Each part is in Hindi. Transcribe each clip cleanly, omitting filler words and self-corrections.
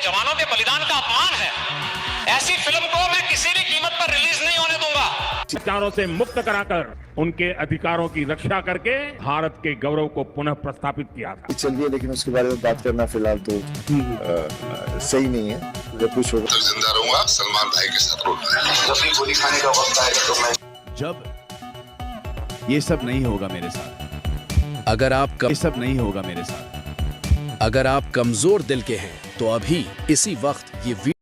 जवानों के बलिदान का अपमान है। ऐसी फिल्म को मैं किसी भी कीमत पर रिलीज नहीं होने दूंगा। विचारों से मुक्त कराकर उनके अधिकारों की रक्षा करके भारत के गौरव को पुनः प्रस्थापित किया था। चलिए, लेकिन उसके बारे में बात करना फिलहाल तो सही नहीं है। जब कुछ होगा तो जिंदा रहूंगा, सलमान भाई के साथ रहूंगा। जब भी गोली खाने का वक्त आएगा तो मैं जब ये सब नहीं होगा मेरे साथ, ये सब नहीं होगा मेरे साथ, अगर आप कमजोर दिल के हैं तो अभी इसी वक्त ये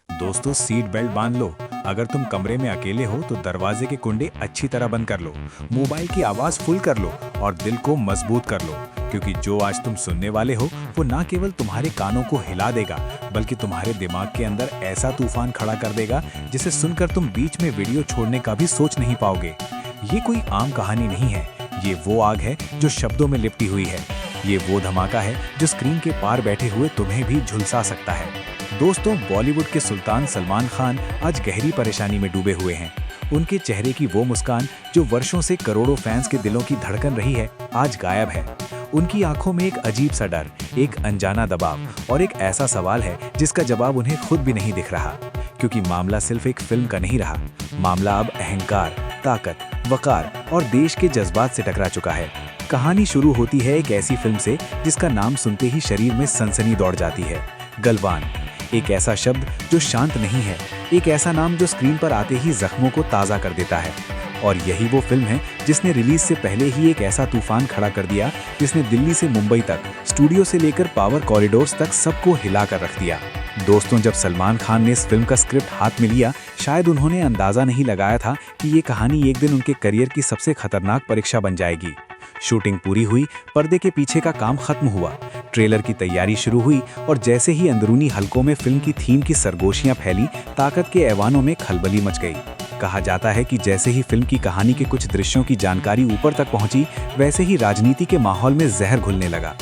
दोस्तों, सीट बेल्ट बांध लो। अगर तुम कमरे में अकेले हो तो दरवाजे के कुंडे अच्छी तरह बंद कर लो, मोबाइल की आवाज फुल कर लो और दिल को मजबूत कर लो, क्योंकि जो आज तुम सुनने वाले हो वो ना केवल तुम्हारे कानों को हिला देगा बल्कि तुम्हारे दिमाग के अंदर ऐसा तूफान खड़ा कर देगा जिसे सुनकर तुम बीच में वीडियो छोड़ने का भी सोच नहीं पाओगे। ये कोई आम कहानी नहीं है, ये वो आग है जो शब्दों में लिपटी हुई है। ये वो धमाका है जो स्क्रीन के पार बैठे हुए तुम्हें भी झुलसा सकता है। दोस्तों, बॉलीवुड के सुल्तान सलमान खान आज गहरी परेशानी में डूबे हुए हैं। उनके चेहरे की वो मुस्कान जो वर्षों से करोड़ों फैंस के दिलों की धड़कन रही है, आज गायब है। उनकी आंखों में एक अजीब सा डर, एक अनजाना दबाव और एक ऐसा सवाल है जिसका जवाब उन्हें खुद भी नहीं दिख रहा, क्योंकि मामला सिर्फ एक फिल्म का नहीं रहा। मामला अब अहंकार, ताकत, वकार और देश के जज्बात से टकरा चुका है। कहानी शुरू होती है एक ऐसी फिल्म से जिसका नाम सुनते ही शरीर में सनसनी दौड़ जाती है, गलवान। एक ऐसा शब्द जो शांत नहीं है, एक ऐसा नाम जो स्क्रीन पर आते ही जख्मों को ताज़ा कर देता है। और यही वो फिल्म है जिसने रिलीज से पहले ही एक ऐसा तूफान खड़ा कर दिया जिसने दिल्ली से मुंबई तक, स्टूडियो से लेकर पावर कॉरिडोर्स तक सबको हिला कर रख दिया। दोस्तों, जब सलमान खान ने इस फिल्म का स्क्रिप्ट हाथ में लिया, शायद उन्होंने अंदाजा नहीं लगाया था कि ये कहानी एक दिन उनके करियर की सबसे खतरनाक परीक्षा बन जाएगी। शूटिंग पूरी हुई, पर्दे के पीछे का काम खत्म हुआ, ट्रेलर की तैयारी शुरू हुई और जैसे ही अंदरूनी हलकों में फिल्म की थीम की सरगोशियां फैली, ताकत के ऐवानों में खलबली मच गई। कहा जाता है कि जैसे ही फिल्म की कहानी के कुछ दृश्यों की जानकारी ऊपर तक पहुंची, वैसे ही राजनीति के माहौल में जहर घुलने लगा।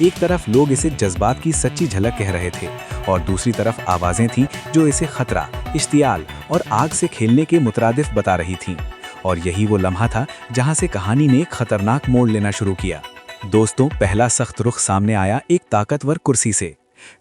एक तरफ लोग इसे जज्बात की सच्ची झलक कह रहे थे और दूसरी तरफ आवाजें थीं जो इसे खतरा, इश्तियाल और आग से खेलने के मुतरादिफ बता रही थीं। और यही वो लम्हा था जहां से कहानी ने एक खतरनाक मोड़ लेना शुरू किया। दोस्तों, पहला सख्त रुख सामने आया एक ताकतवर कुर्सी से।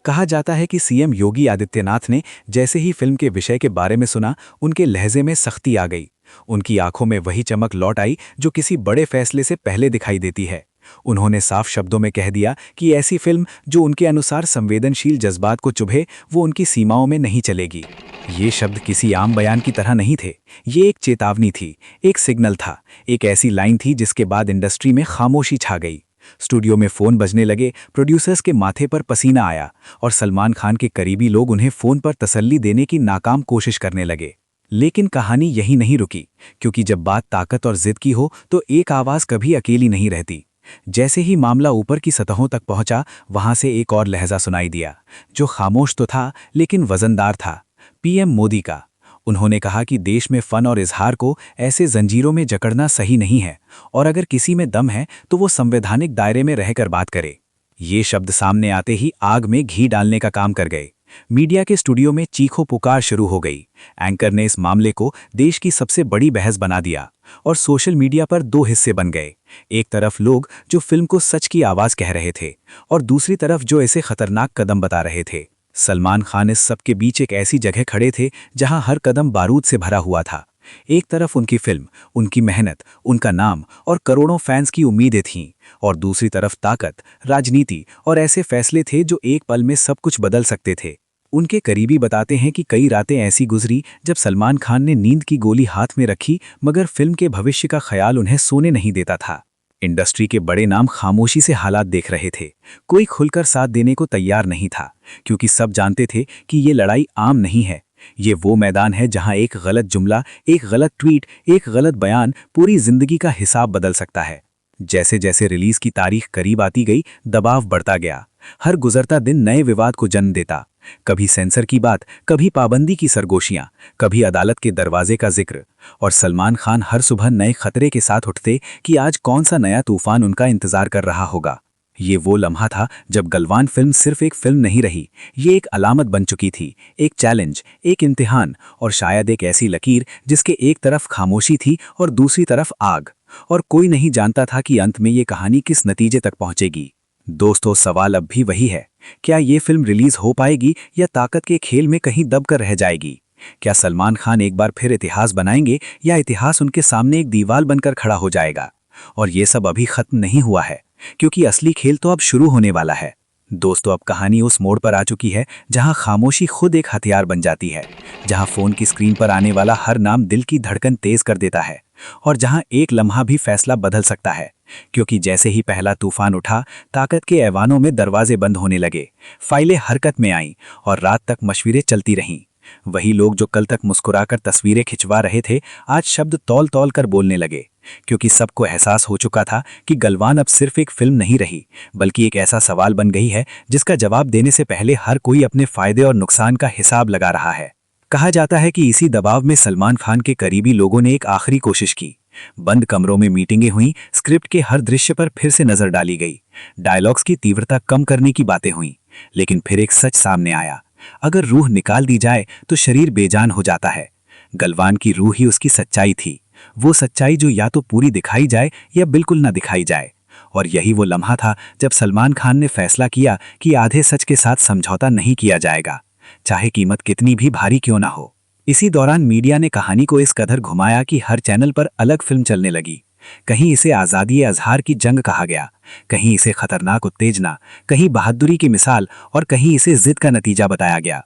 कहा जाता है कि सीएम योगी आदित्यनाथ ने जैसे ही फिल्म के विषय के बारे में सुना, उनके लहजे में सख्ती आ गई। उनकी आंखों में वही चमक लौट आई जो किसी बड़े फैसले से पहले दिखाई देती है। उन्होंने साफ शब्दों में कह दिया कि ऐसी फिल्म जो उनके अनुसार संवेदनशील जज्बात को चुभे, वो उनकी सीमाओं में नहीं चलेगी। ये शब्द किसी आम बयान की तरह नहीं थे, ये एक चेतावनी थी, एक सिग्नल था, एक ऐसी लाइन थी जिसके बाद इंडस्ट्री में खामोशी छा गई। स्टूडियो में फोन बजने लगे, प्रोड्यूसर्स के माथे पर पसीना आया और सलमान खान के करीबी लोग उन्हें फोन पर तसल्ली देने की नाकाम कोशिश करने लगे। लेकिन कहानी यही नहीं रुकी, क्योंकि जब बात ताकत और जिद की हो तो एक आवाज कभी अकेली नहीं रहती। जैसे ही मामला ऊपर की सतहों तक पहुंचा, वहां से एक और लहजा सुनाई दिया, जो खामोश तो था लेकिन वजनदार था, पीएम मोदी का। उन्होंने कहा कि देश में फन और इजहार को ऐसे जंजीरों में जकड़ना सही नहीं है और अगर किसी में दम है तो वो संवैधानिक दायरे में रहकर बात करे। ये शब्द सामने आते ही आग में घी डालने का काम कर गए। मीडिया के स्टूडियो में चीखों पुकार शुरू हो गई। एंकर ने इस मामले को देश की सबसे बड़ी बहस बना दिया और सोशल मीडिया पर दो हिस्से बन गए। एक तरफ लोग जो फिल्म को सच की आवाज कह रहे थे और दूसरी तरफ जो इसे खतरनाक कदम बता रहे थे। सलमान खान इस सब के बीच एक ऐसी जगह खड़े थे जहां हर कदम बारूद से भरा हुआ था। एक तरफ उनकी फिल्म, उनकी मेहनत, उनका नाम और करोड़ों फैंस की उम्मीदें थीं और दूसरी तरफ ताकत, राजनीति और ऐसे फैसले थे जो एक पल में सब कुछ बदल सकते थे। उनके करीबी बताते हैं कि कई रातें ऐसी गुजरी जब सलमान खान ने नींद की गोली हाथ में रखी, मगर फिल्म के भविष्य का ख्याल उन्हें सोने नहीं देता था। इंडस्ट्री के बड़े नाम खामोशी से हालात देख रहे थे, कोई खुलकर साथ देने को तैयार नहीं था, क्योंकि सब जानते थे कि ये लड़ाई आम नहीं है। ये वो मैदान है जहां एक गलत जुमला, एक गलत ट्वीट, एक गलत बयान पूरी जिंदगी का हिसाब बदल सकता है। जैसे जैसे रिलीज की तारीख करीब आती गई, दबाव बढ़ता गया। हर गुजरता दिन नए विवाद को जन्म देता। कभी सेंसर की बात, कभी पाबंदी की सरगोशियां, कभी अदालत के दरवाजे का जिक्र। और सलमान खान हर सुबह नए खतरे के साथ उठते कि आज कौन सा नया तूफान उनका इंतजार कर रहा होगा। ये वो लम्हा था जब गलवान फिल्म सिर्फ एक फिल्म नहीं रही, ये एक अलामत बन चुकी थी, एक चैलेंज, एक इम्तिहान और शायद एक ऐसी लकीर जिसके एक तरफ खामोशी थी और दूसरी तरफ आग। और कोई नहीं जानता था कि अंत में ये कहानी किस नतीजे तक पहुंचेगी। दोस्तों, सवाल अब भी वही है, क्या ये फिल्म रिलीज हो पाएगी या ताकत के खेल में कहीं दबकर रह जाएगी? क्या सलमान खान एक बार फिर इतिहास बनाएंगे या इतिहास उनके सामने एक दीवार बनकर खड़ा हो जाएगा? और ये सब अभी खत्म नहीं हुआ है, क्योंकि असली खेल तो अब शुरू होने वाला है। दोस्तों, अब कहानी उस मोड़ पर आ चुकी है जहां खामोशी खुद एक हथियार बन जाती है, जहां फोन की स्क्रीन पर आने वाला हर नाम दिल की धड़कन तेज कर देता है, और जहां एक लम्हा भी फैसला बदल सकता है। क्योंकि जैसे ही पहला तूफान उठा, ताकत के ऐवानों में दरवाजे बंद होने लगे, फाइलें हरकत में आईं और रात तक मशवरे चलती रहीं। वही लोग जो कल तक मुस्कुराकर तस्वीरें खिंचवा रहे थे, आज शब्द तौल तौल कर बोलने लगे, क्योंकि सबको एहसास हो चुका था कि गलवान अब सिर्फ एक फिल्म नहीं रही, बल्कि एक ऐसा सवाल बन गई है जिसका जवाब देने से पहले हर कोई अपने फायदे और नुकसान का हिसाब लगा रहा है। कहा जाता है कि इसी दबाव में सलमान खान के करीबी लोगों ने एक आखिरी कोशिश की। बंद कमरों में मीटिंगें हुईं, स्क्रिप्ट के हर दृश्य पर फिर से नजर डाली गई, डायलॉग्स की तीव्रता कम करने की बातें हुईं, लेकिन फिर एक सच सामने आया। अगर रूह निकाल दी जाए तो शरीर बेजान हो जाता है। गलवान की रूह ही उसकी सच्चाई थी, वो सच्चाई जो या तो पूरी दिखाई जाए या बिल्कुल ना दिखाई जाए। और यही वो लम्हा था जब सलमान खान ने फैसला किया कि आधे सच के साथ समझौता नहीं किया जाएगा, चाहे कीमत कितनी भी भारी क्यों ना हो। इसी दौरान मीडिया ने कहानी को इस कदर घुमाया कि हर चैनल पर अलग फिल्म चलने लगी। कहीं इसे आज़ादी अजहार की जंग कहा गया, कहीं इसे खतरनाक उत्तेजना, कहीं बहादुरी की मिसाल, और कहीं इसे जिद का नतीजा बताया गया।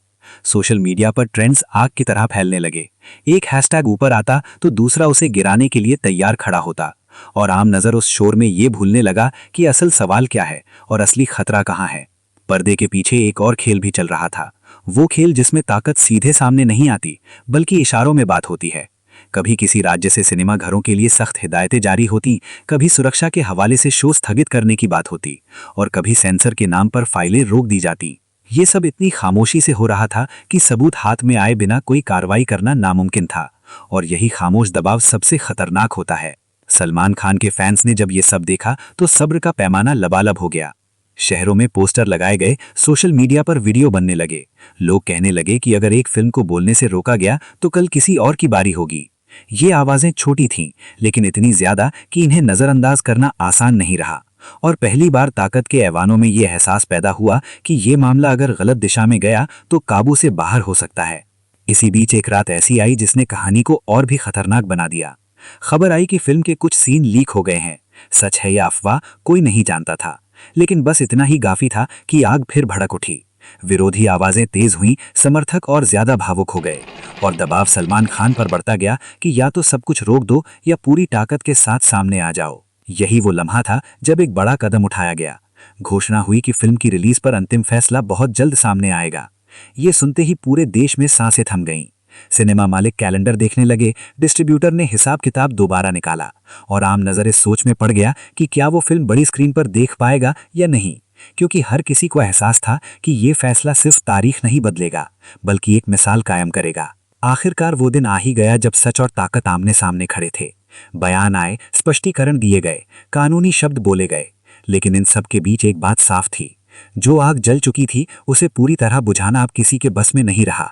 सोशल मीडिया पर ट्रेंड्स आग की तरह फैलने लगे। एक हैशटैग ऊपर आता तो दूसरा उसे गिराने के लिए तैयार खड़ा होता, और आम नजर उस शोर में ये भूलने लगा कि असल सवाल क्या है और असली खतरा कहाँ है। पर्दे के पीछे एक और खेल भी चल रहा था, वो खेल जिसमें ताकत सीधे सामने नहीं आती, बल्कि इशारों में बात होती है। कभी किसी राज्य से सिनेमा घरों के लिए सख्त हिदायतें जारी होती, कभी सुरक्षा के हवाले से शो स्थगित करने की बात होती, और कभी सेंसर के नाम पर फाइलें रोक दी जाती। ये सब इतनी खामोशी से हो रहा था कि सबूत हाथ में आए बिना कोई कार्रवाई करना नामुमकिन था, और यही खामोश दबाव सबसे खतरनाक होता है। सलमान खान के फैंस ने जब ये सब देखा तो सब्र का पैमाना लबालब हो गया। शहरों में पोस्टर लगाए गए, सोशल मीडिया पर वीडियो बनने लगे। लोग कहने लगे कि अगर एक फिल्म को बोलने से रोका गया तो कल किसी और की बारी होगी। ये आवाजें छोटी थीं, लेकिन इतनी ज्यादा कि इन्हें नजरअंदाज करना आसान नहीं रहा। और पहली बार ताकत के ऐवानों में ये एहसास पैदा हुआ कि ये मामला अगर गलत दिशा में गया तो काबू से बाहर हो सकता है। इसी बीच एक रात ऐसी आई जिसने कहानी को और भी खतरनाक बना दिया। खबर आई कि फिल्म के कुछ सीन लीक हो गए हैं। सच है या अफवाह, कोई नहीं जानता था, लेकिन बस इतना ही काफी था कि आग फिर भड़क उठी। विरोधी आवाजें तेज हुईं, समर्थक और ज्यादा भावुक हो गए, और दबाव सलमान खान पर बढ़ता गया कि या तो सब कुछ रोक दो या पूरी ताकत के साथ सामने आ जाओ। यही वो लम्हा था जब एक बड़ा कदम उठाया गया। घोषणा हुई कि फिल्म की रिलीज पर अंतिम फैसला बहुत जल्द सामने आएगा। ये सुनते ही पूरे देश में सांसें थम गईं। सिनेमा मालिक कैलेंडर देखने लगे, डिस्ट्रीब्यूटर ने हिसाब किताब दोबारा निकाला, और आम नजर इस सोच में पड़ गया कि क्या वो फिल्म बड़ी स्क्रीन पर देख पाएगा या नहीं, क्योंकि हर किसी को एहसास था कि ये फैसला सिर्फ तारीख नहीं बदलेगा, बल्कि एक मिसाल कायम करेगा। आखिरकार वो दिन आ ही गया जब सच और ताकत आमने सामने खड़े थे। बयान आए, स्पष्टीकरण दिए गए, कानूनी शब्द बोले गए, लेकिन इन सब के बीच एक बात साफ थी, जो आग जल चुकी थी उसे पूरी तरह बुझाना अब किसी के बस में नहीं रहा।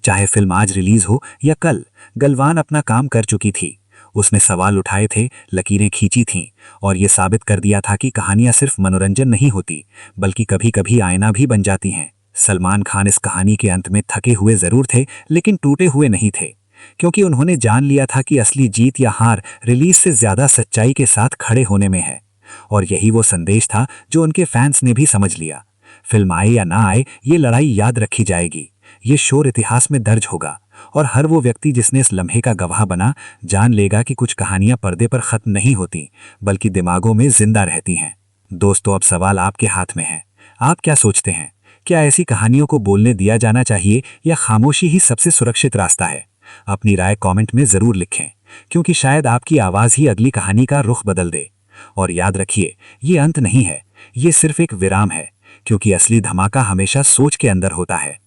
चाहे फिल्म आज रिलीज हो या कल, गलवान अपना काम कर चुकी थी। उसने सवाल उठाए थे, लकीरें खींची थीं, और ये साबित कर दिया था कि कहानियां सिर्फ मनोरंजन नहीं होती, बल्कि कभी कभी आईना भी बन जाती हैं। सलमान खान इस कहानी के अंत में थके हुए जरूर थे, लेकिन टूटे हुए नहीं थे, क्योंकि उन्होंने जान लिया था कि असली जीत या हार रिलीज से ज्यादा सच्चाई के साथ खड़े होने में है। और यही वो संदेश था जो उनके फैंस ने भी समझ लिया। फिल्म आए या ना आए, ये लड़ाई याद रखी जाएगी, ये शोर इतिहास में दर्ज होगा, और हर वो व्यक्ति जिसने इस लम्हे का गवाह बना जान लेगा कि कुछ कहानियां पर्दे पर खत्म नहीं होती, बल्कि दिमागों में जिंदा रहती हैं। दोस्तों, अब सवाल आपके हाथ में है। आप क्या सोचते हैं? क्या ऐसी कहानियों को बोलने दिया जाना चाहिए या खामोशी ही सबसे सुरक्षित रास्ता है? अपनी राय कमेंट में जरूर लिखें, क्योंकि शायद आपकी आवाज ही अगली कहानी का रुख बदल दे। और याद रखिए, ये अंत नहीं है, ये सिर्फ एक विराम है, क्योंकि असली धमाका हमेशा सोच के अंदर होता है।